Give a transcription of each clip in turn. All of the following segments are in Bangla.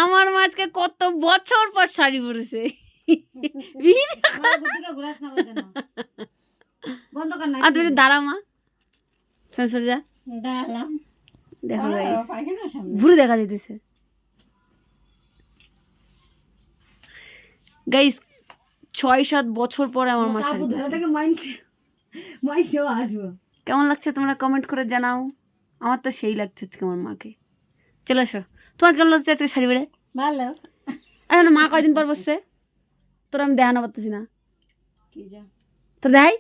আমার মাঝকে কত বছর পর শাড়ি পরেছে। আর তুমি দাঁড়াও মা, সরে যা, দেখো গাইস ঘুরে দেখা যেতেছে গাইস, 6-7 বছর পরে আমার মা শাড়ি পরেছে। কেমন লাগছে তোমরা কমেন্ট করে জানাও। আমার তো সেই লাগছে আজকে আমার মাকে। চলে এসো, তোমার কেমন লাগছে আজকে শাড়ি পরে? ভালো। এখন মা কয়দিন পর বসছে, তোর আমি দেখানো পারতেছি না, তো দেখাই।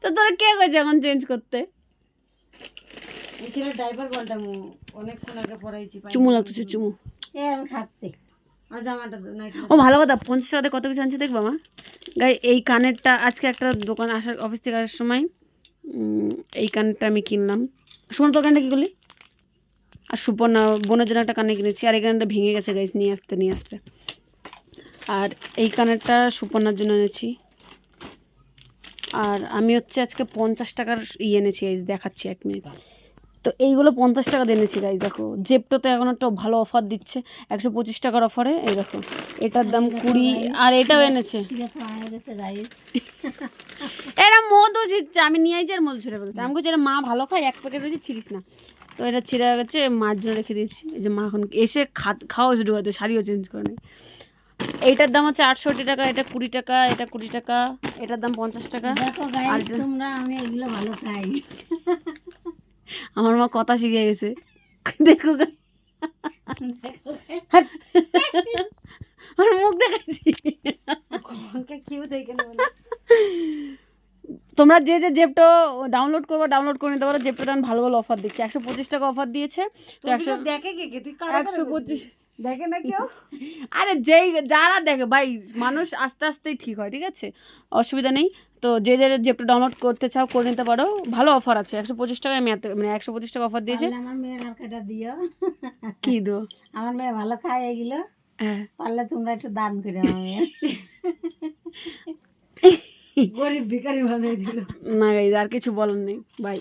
তো তোরা কে কইছে এখন চেঞ্জ করতে? চুমু লাগতেছে, চুমু। আমি খাচ্ছি। ও ভালো কথা, 50 টাকাতে কত কিছু আনছে দেখবা মা। গাই এই কানেরটা আজকে একটা দোকান আসার, অফিস থেকে আসার সময় এই কানেরটা আমি কিনলাম। সুমন তোর কানটা কী করলি? আর সুপর্ণা বোনের জন্য একটা কানে কিনেছি, আর এই কানেরটা ভেঙে গেছে গাইস, নিয়ে আসতে। আর এই কানেরটা সুপর্ণার জন্য এনেছি। আর আমি হচ্ছে আজকে 50 টাকার এনেছি গাইস, দেখাচ্ছি 1 মিনিট। তো এইগুলো 50 টাকা দিয়ে এনেছি গাইস। দেখো জেপটোতে এখন একটা ভালো অফার দিচ্ছে, 125 টাকার অফারে। এই দেখো এটার দাম 20, আর এটাও এনেছে। এরা মধু ছিটছে, আমি নিয়ে যে মধু ছিঁড়ে ফেলছি। আমি বলছি এটা মা ভালো খায়, 1 প্যাকেট রয়েছে, ছিলিস না। তো এটা ছিঁড়ে গেছে, মার জন্য রেখে দিয়েছি। এই যে মা এখন এসে খাওয়া শুরু করতে, শাড়িও চেঞ্জ করে নেই। এইটার দাম হচ্ছে 68 টাকা, এটা 20 টাকা, এটা 20 টাকা, এটার দাম 50 টাকা। আর তোমরা আমি এগুলো ভালো খাই। আমার মা কথা শিখে গেছে, দেখো আমার মুখ দেখাচ্ছি। তোমরা যে জেপটো ডাউনলোড করবো, ডাউনলোড করে নিতে পারো। জেপটো দাম ভালো ভালো অফার দিচ্ছে, 125 টাকা অফার দিয়েছে। তো 125 দেখে না কেউ। আরে যারা দেখে ভাই, মানুষ আস্তে আস্তেই ঠিক হয়, ঠিক আছে, অসুবিধা নেই। তো যে জেপটো ডাউনলোড করতে চাও করে নিতে পারো, ভালো অফার আছে। 125 টাকায় আমি মানে 125 টাকা অফার দিয়েছে। আমার মেয়ের আর কেটা দিও। কি দো? আমার মেয়ে ভালো খায় এগুলো, হ্যাঁ পারলে তোমরা একটু দান করে আমার মেয়ের। গরিব ভিখারি বানিয়ে দিল। না গাইজ, আর কিছু বলার নেই, বাই।